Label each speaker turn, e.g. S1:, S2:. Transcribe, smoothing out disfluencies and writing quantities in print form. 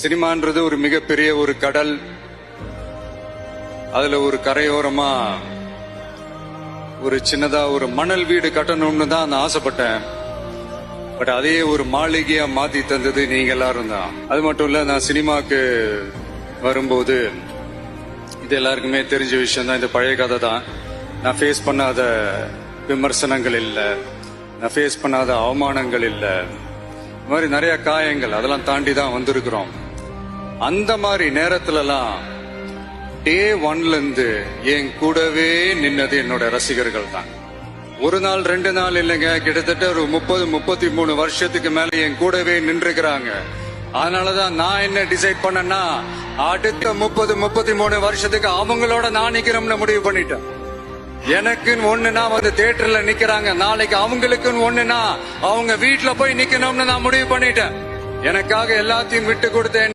S1: சினிமான்றது ஒரு மிகப்பெரிய ஒரு கடல். அதுல ஒரு கரையோரமா ஒரு சின்னதா ஒரு மணல் வீடு கட்டணும்னு தான் நான் ஆசைப்பட்டேன். பட் அதே ஒரு மாளிகையா மாத்தி தந்தது நீங்க எல்லாரும் தான். அது மட்டும் இல்ல, நான் சினிமாக்கு வரும்போது இது எல்லாருக்குமே தெரிஞ்ச விஷயம் தான். இந்த பழைய கதை தான். நான் ஃபேஸ் பண்ணாத விமர்சனங்கள் இல்ல, நான் ஃபேஸ் பண்ணாத அவமானங்கள் இல்ல, இந்த மாதிரி நிறைய காயங்கள் அதெல்லாம் தாண்டி தான் வந்திருக்கிறோம். அந்த மாதிரி நேரத்துலலாம் டே ஒன்ல இருந்து என் கூடவே நின்னது என்னோட ரசிகர்கள் தான். ஒரு நாள் 2 நாள் இல்லைங்க, கிட்டத்தட்ட ஒரு 30-33 வருஷத்துக்கு மேல என் கூடவே நின்றுக்கிறாங்க. அதனாலதான் நான் என்ன டிசைட் பண்ணேன்னா, அடுத்த 30-33 வருஷத்துக்கு அவங்களோட நான் நிக்கிறோம்னு முடிவு பண்ணிட்டேன். எனக்குன்னு ஒண்ணுனா வந்து தியேட்டர்ல நிக்கிறாங்க, நாளைக்கு அவங்களுக்குன்னு ஒண்ணுனா அவங்க வீட்டுல போய் நிக்கணும்னு நான் முடிவு பண்ணிட்டேன். எனக்காக எல்லாத்தையும் விட்டு கொடுத்தேன்.